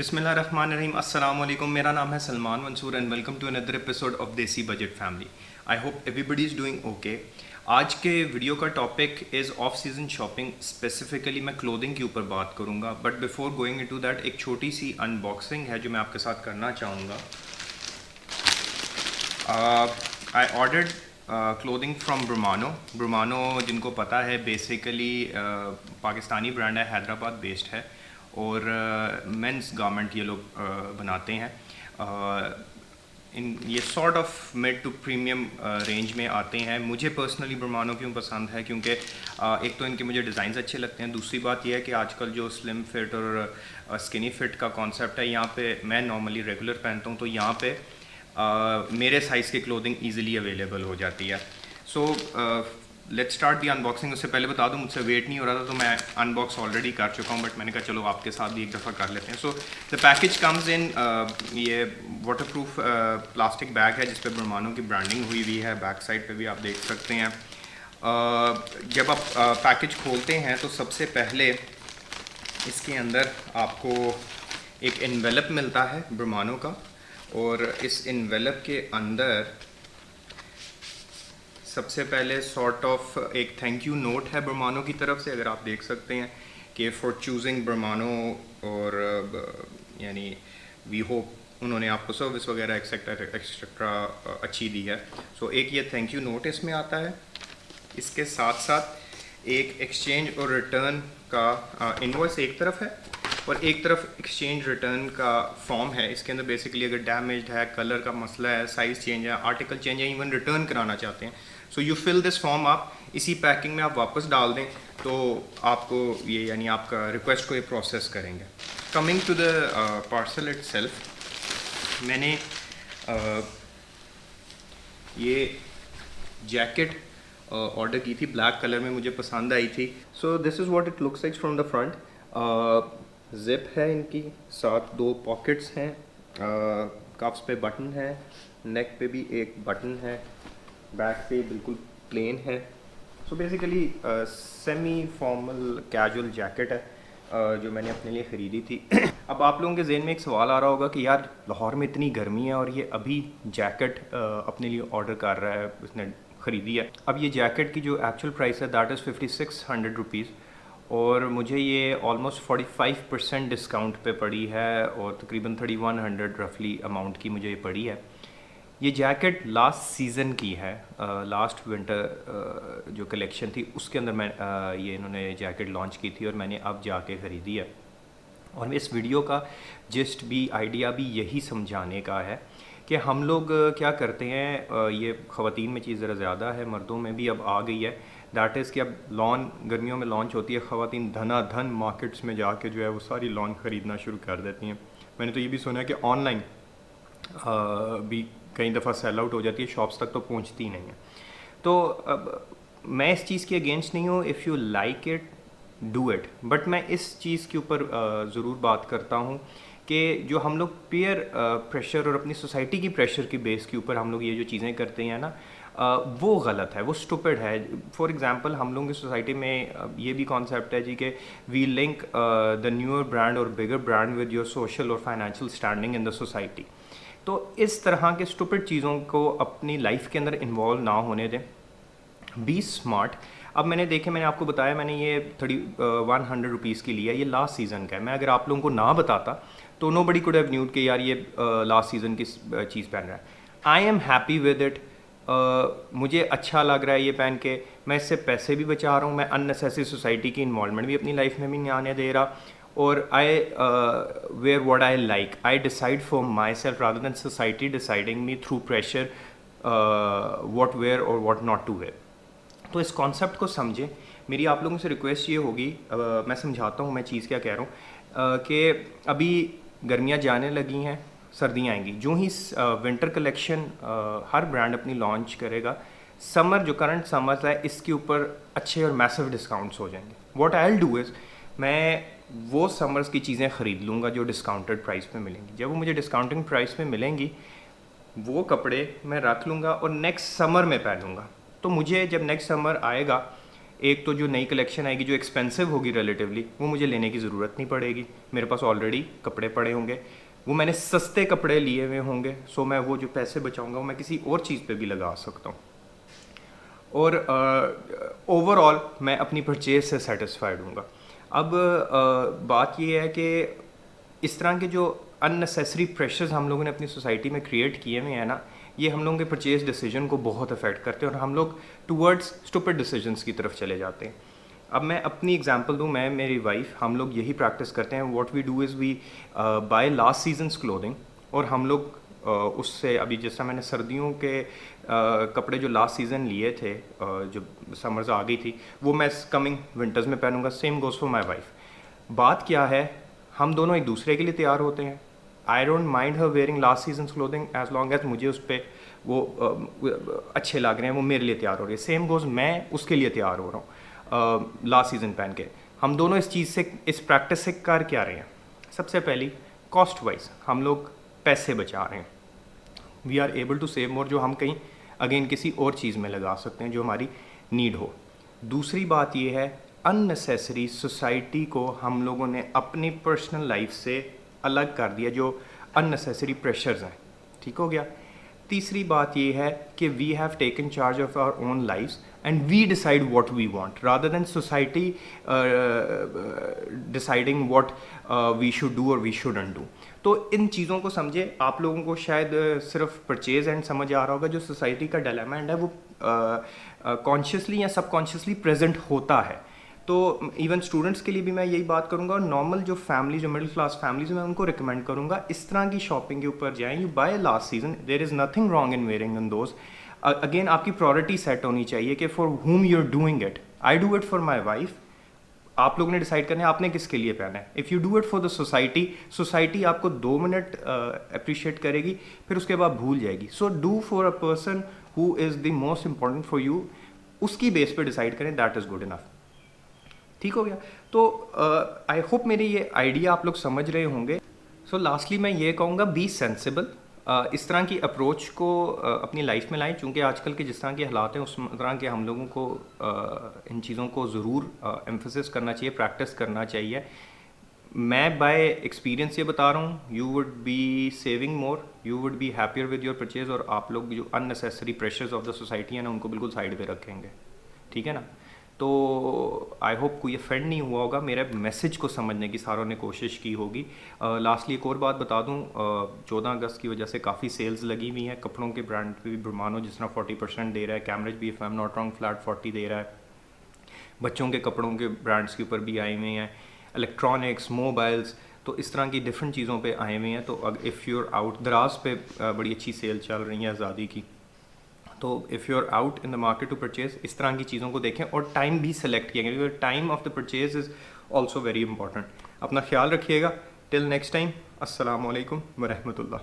बिस्मिल्लाहिर्रहमानिर्रहीम अस्सलाम वालेकुम। मेरा नाम है Salman Mansoor and welcome to another episode of Desi budget family. I hope everybody is doing okay. आज के वीडियो का topic is off season shopping. Specifically मैं क्लोथिंग के ऊपर बात करूँगा, but before going into that एक छोटी सी अनबॉक्सिंग है जो मैं आपके साथ करना चाहूँगा। I ordered clothing from Brumano. Brumano जिनको पता है बेसिकली पाकिस्तानी ब्रांड है, हैदराबाद बेस्ड है और मेंस गारमेंट ये लोग बनाते हैं। इन ये sort of mid to premium range में आते हैं। मुझे पर्सनली ब्रुमानो क्यों पसंद है, क्योंकि एक तो इनके मुझे डिज़ाइंस अच्छे लगते हैं, दूसरी बात यह है कि आजकल जो स्लिम फिट और स्किनी फिट का कॉन्सेप्ट है, यहाँ पे मैं नॉर्मली रेगुलर पहनता हूँ तो यहाँ पे मेरे साइज़ की क्लोथिंग ईजिली अवेलेबल हो जाती है। So let's start the unboxing. उससे पहले बता दूं मुझसे वेट नहीं हो रहा था तो मैं अनबॉक्स ऑलरेडी कर चुका हूं, बट मैंने कहा चलो आपके साथ भी एक दफ़ा कर लेते हैं। So the package comes in ये वाटरप्रूफ प्लास्टिक बैग है जिस पे ब्रुमानो की ब्रांडिंग हुई हुई है। बैक साइड पे भी आप देख सकते हैं। जब आप पैकेज खोलते हैं तो सबसे पहले इसके अंदर आपको एक एनवेलप मिलता है ब्रुमानो का, और इस एनवेलप के अंदर सबसे पहले सॉर्ट ऑफ एक थैंक यू नोट है ब्रुमानो की तरफ से। अगर आप देख सकते हैं कि फॉर चूजिंग ब्रुमानो, और यानी वी होप उन्होंने आपको सर्विस वगैरह एक्सेट्रा अच्छी दी है। सो एक ये थैंक यू नोट इसमें आता है। इसके साथ साथ एक एक्सचेंज और रिटर्न का इनवॉइस एक तरफ है और एक तरफ एक्सचेंज रिटर्न का फॉर्म है। इसके अंदर बेसिकली अगर डैमेज्ड है, कलर का मसला है, साइज़ चेंज है, आर्टिकल चेंज है, इवन रिटर्न कराना चाहते हैं, so you fill this form. आप इसी पैकिंग में आप वापस डाल दें तो आपको ये यानी आपका रिक्वेस्ट को ये प्रोसेस करेंगे। Coming to the parcel itself, मैंने ये जैकेट ऑर्डर की थी, ब्लैक कलर में मुझे पसंद आई थी। So this is what it looks like from the front. Zip है इनकी, साथ दो पॉकेट्स हैं, कफ्स पे बटन है, नेक पे भी एक बटन है, बैक पे बिल्कुल प्लेन है। So basically semi formal casual jacket है जो मैंने अपने लिए ख़रीदी थी। अब आप लोगों के जहन में एक सवाल आ रहा होगा कि यार लाहौर में इतनी गर्मी है और ये अभी जैकेट अपने लिए ऑर्डर कर रहा है, उसने ख़रीदी है। अब ये जैकेट की जो एक्चुअल प्राइस है दैट इज़ 5600 रुपीज़, और मुझे ये ऑलमोस्ट 45% डिस्काउंट पे पड़ी है और तकरीबन 3100 रफली अमाउंट की मुझे ये पड़ी है। ये जैकेट लास्ट सीज़न की है, लास्ट विंटर जो कलेक्शन थी उसके अंदर मैं ये इन्होंने जैकेट लॉन्च की थी और मैंने अब जाके ख़रीदी है। और इस वीडियो का जिस्ट भी आइडिया भी यही समझाने का है कि हम लोग क्या करते हैं, ये ख़वातीन में चीज़ ज़रा ज़्यादा है, मर्दों में भी अब आ गई है। दैट इज़ कि अब लॉन गर्मियों में लॉन्च होती है, ख़वातीन धनाधन मार्केट्स में जाके जो है वो सारी लॉन ख़रीदना शुरू कर देती हैं। मैंने तो ये भी सुना है कि ऑनलाइन भी कई दफ़ा सेल आउट हो जाती है, शॉप्स तक तो पहुंचती नहीं है। तो अब मैं इस चीज़ के अगेंस्ट नहीं हूँ, if you like it do it, but मैं इस चीज़ के ऊपर ज़रूर बात करता हूँ कि जो हम लोग पीयर प्रेशर और अपनी सोसाइटी की प्रेशर की बेस के ऊपर हम लोग ये जो चीज़ें करते हैं ना, वो गलत है, वो स्टूपिड है। फॉर एग्जांपल हम लोगों की सोसाइटी में ये भी कॉन्सेप्ट है जी कि we link the newer brand और bigger brand with your social और financial standing in the society. तो इस तरह के स्टूपिड चीज़ों को अपनी लाइफ के अंदर इन्वॉल्व ना होने दें, बी स्मार्ट। अब मैंने आपको बताया, मैंने ये 100 रुपीज़ की लिया, ये लास्ट सीज़न का है। मैं अगर आप लोगों को ना बताता तो nobody could have known कि यार ये लास्ट सीज़न की चीज़ पहन रहा है। I am happy with it, मुझे अच्छा लग रहा है ये पहन के, मैं इससे पैसे भी बचा रहा हूँ, मैं अननेसेसरी सोसाइटी की इन्वॉल्वमेंट भी अपनी लाइफ में भी नहीं आने दे रहा, और I wear what I like, I decide for myself rather than society deciding me through pressure what wear or what not to wear. तो इस कॉन्सेप्ट को समझें। मेरी आप लोगों से रिक्वेस्ट ये होगी, मैं समझाता हूँ मैं चीज़ क्या कह रहा हूँ, कि अभी गर्मियाँ जाने लगी हैं, सर्दियाँ आएंगी। जो ही विंटर कलेक्शन हर ब्रांड अपनी लॉन्च करेगा, समर जो करंट समर है इसके ऊपर अच्छे और मैसिव डिस्काउंट्स हो जाएंगे। What I will do is, मैं वो समर्स की चीज़ें ख़रीद लूँगा जो डिस्काउंटेड प्राइस पे मिलेंगी। जब वो मुझे डिस्काउंटिंग प्राइस पे मिलेंगी वो कपड़े मैं रख लूँगा और नेक्स्ट समर में पहनूँगा। तो मुझे जब नेक्स्ट समर आएगा एक तो जो नई कलेक्शन आएगी जो एक्सपेंसिव होगी रिलेटिवली, वो मुझे लेने की ज़रूरत नहीं पड़ेगी, मेरे पास ऑलरेडी कपड़े पड़े होंगे, वो मैंने सस्ते कपड़े लिए हुए होंगे, सो मैं वो जो पैसे बचाऊंगा वो मैं किसी और चीज़ पे भी लगा सकता हूँ। और ओवरऑल मैं अपनी परचेज से सेटिस्फाइड हूँगा। अब बात ये है कि इस तरह के जो अननेसेसरी प्रेशर्स हम लोगों ने अपनी सोसाइटी में क्रिएट किए हुए हैं ना, ये हम लोगों के परचेज डिसीजन को बहुत अफेक्ट करते हैं और हम लोग टूवर्ड्स स्टूपिड डिसीजंस की तरफ चले जाते हैं। अब मैं अपनी एग्जांपल दूं, मैं मेरी वाइफ हम लोग यही प्रैक्टिस करते हैं। What we do is we buy last season's clothing, और हम लोग उससे अभी जैसा मैंने सर्दियों के कपड़े जो लास्ट सीज़न लिए थे, जो समर्स आ गई थी, वो मैं कमिंग विंटर्स में पहनूंगा। Same goes for my wife. बात क्या है, हम दोनों एक दूसरे के लिए तैयार होते हैं। I don't mind her wearing last season's clothing as long as मुझे उस पर वो अच्छे लग रहे हैं, वो मेरे लिए तैयार हो रही है। सेम गोज़ मैं उसके लिए तैयार हो रहा हूँ लास्ट सीज़न पहन के। हम दोनों इस चीज़ से, इस प्रैक्टिस से कर क्या रहे हैं? सबसे पहली, कॉस्ट वाइज हम लोग पैसे बचा रहे हैं। We are able to save more, जो हम कहीं अगेन किसी और चीज़ में लगा सकते हैं जो हमारी नीड हो। दूसरी बात ये है, अननेसेसरी सोसाइटी को हम लोगों ने अपनी पर्सनल लाइफ से अलग कर दिया, जो अननेसेसरी प्रेशर्स हैं। ठीक हो गया। तीसरी बात ये है कि we have taken charge of our own lifes and we decide what we want rather than society deciding what we should do और वी शुडंट डू। तो इन चीज़ों को समझे। आप लोगों को शायद सिर्फ परचेज एंड समझ आ रहा होगा, जो सोसाइटी का डिलेमेंट है वो कॉन्शियसली या सबकॉन्शियसली प्रेजेंट होता है। तो इवन स्टूडेंट्स के लिए भी मैं यही बात करूंगा, और नॉर्मल जो फैमिली, जो मिडिल क्लास फैमिलीज, मैं उनको रिकमेंड करूंगा इस तरह की शॉपिंग के ऊपर जाएं। You buy last season, there is nothing wrong in wearing in those. Again आपकी प्रायोरिटी सेट होनी चाहिए कि for whom you are doing it. I do it for my wife. आप लोगों ने डिसाइड करना है आपने किसके लिए पहना है। If you do it for the society, society आपको 2 मिनट अप्रिशिएट करेगी, फिर उसके बाद भूल जाएगी। So do for a person who is the most important for you, उसकी बेस पे डिसाइड करें, दैट इज़ गुड इनफ। ठीक हो गया। तो आई होप मेरी ये आइडिया आप लोग समझ रहे होंगे। सो लास्टली मैं ये कहूँगा, बी सेंसिबल। इस तरह की अप्रोच को अपनी लाइफ में लाएं, चूँकि आजकल के जिस तरह के हालात हैं उस तरह के हम लोगों को इन चीज़ों को ज़रूर एम्फोसिस करना चाहिए, प्रैक्टिस करना चाहिए। मैं बाय एक्सपीरियंस ये बता रहा हूँ, you would be saving more, you would be happier with your purchase, और आप लोग जो unnecessary pressures of the society है ना, उनको बिल्कुल साइड पे रखेंगे। ठीक है ना। तो आई होप कोई ऑफेंड नहीं हुआ होगा, मेरे मैसेज को समझने की सारों ने कोशिश की होगी। लास्टली एक और बात बता दूं, 14 अगस्त की वजह से काफ़ी सेल्स लगी हुई हैं कपड़ों के ब्रांड पे भी। ब्रह्मानो जिस तरह 40% दे रहा है, कैमरेज भी if I am not wrong flat 40 दे रहा है। बच्चों के कपड़ों के ब्रांड्स के ऊपर भी आए हुए हैं, इलेक्ट्रॉनिक्स, मोबाइल्स, तो इस तरह की डिफरेंट चीज़ों पे आए हुए हैं। तो इफ़ यूर आउट, दराज पे बड़ी अच्छी सेल चल रही है आज़ादी की। तो if you are out in the market to purchase, इस तरह की चीज़ों को देखें और टाइम भी सेलेक्ट किया, क्योंकि time of the purchase is also very important. अपना ख्याल रखिएगा। टिल नेक्स्ट टाइम, अस्सलाम वालेकुम व रहमतुल्लाह।